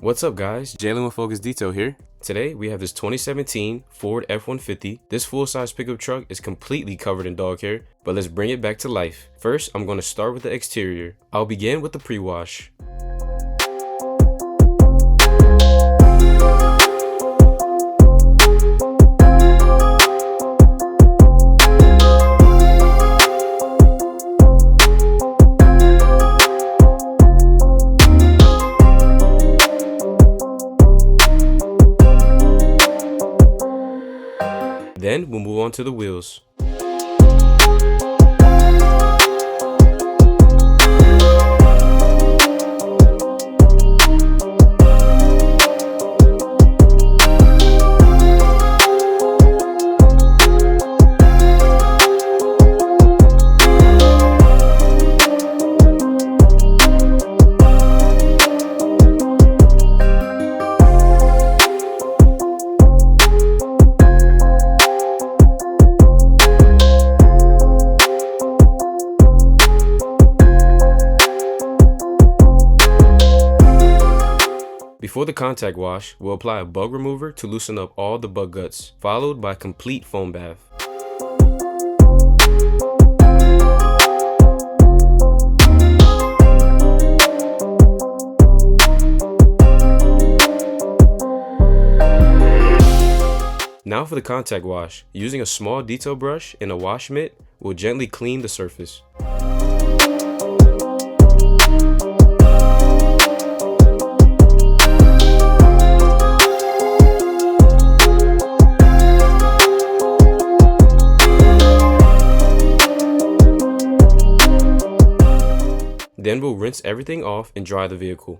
What's up guys, Jalen with Focus Detail here. Today we have this 2017 Ford F-150. This full-size pickup truck is completely covered in dog hair, but let's bring it back to life. First, I'm going to start with the exterior. I'll begin with the pre-wash. Then we'll move on to the wheels. Before the contact wash, we'll apply a bug remover to loosen up all the bug guts, followed by a complete foam bath. Now for the contact wash. Using a small detail brush and a wash mitt, we'll gently clean the surface. Then we'll rinse everything off and dry the vehicle.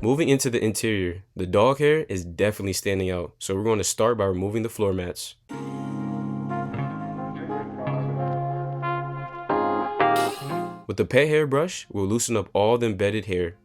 Moving into the interior, the dog hair is definitely standing out, so we're going to start by removing the floor mats. With the pet hair brush, we'll loosen up all the embedded hair.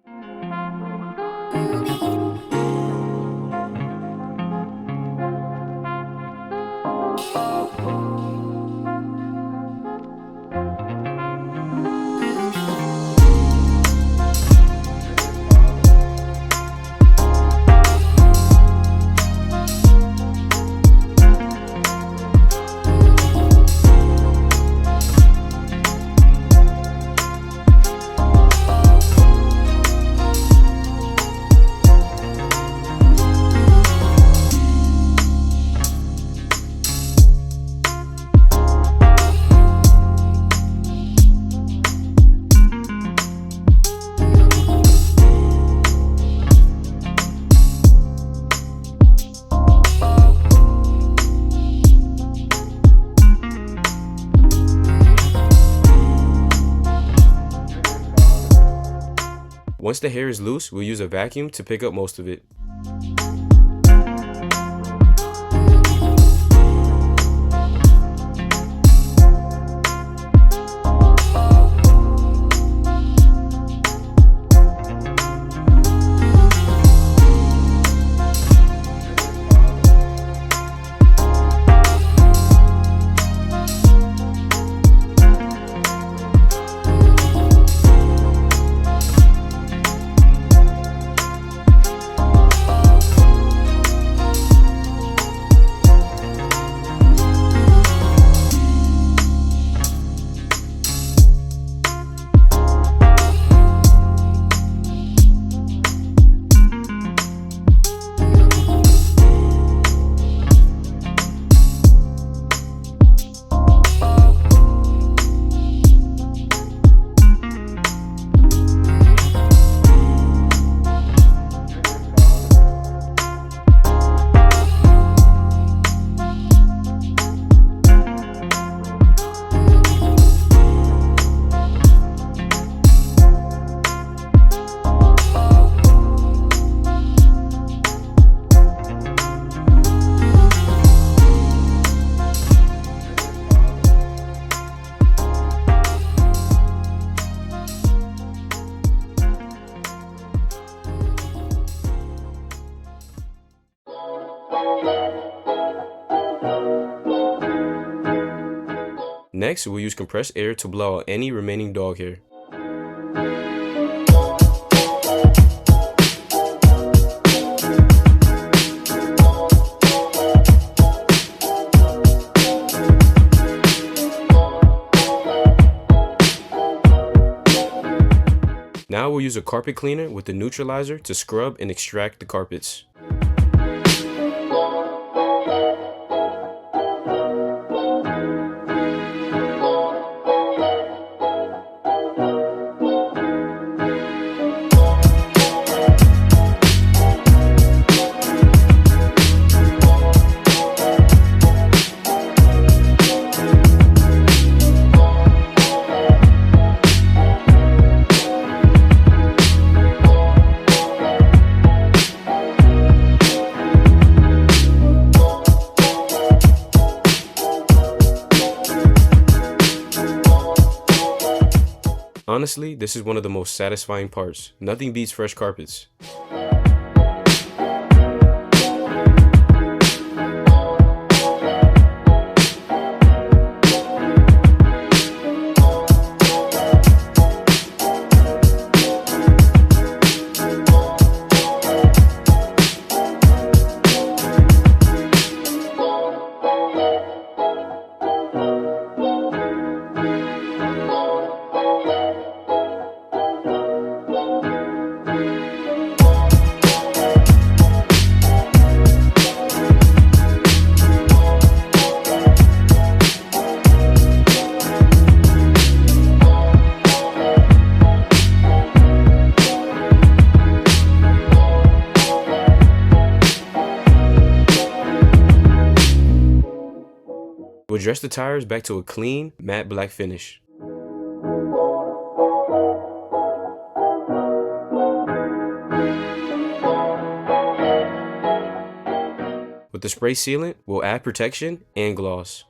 Once the hair is loose, we'll use a vacuum to pick up most of it. Next, we'll use compressed air to blow out any remaining dog hair. Now we'll use a carpet cleaner with the neutralizer to scrub and extract the carpets. Honestly, this is one of the most satisfying parts. Nothing beats fresh carpets. We'll dress the tires back to a clean, matte black finish. With the spray sealant, we'll add protection and gloss.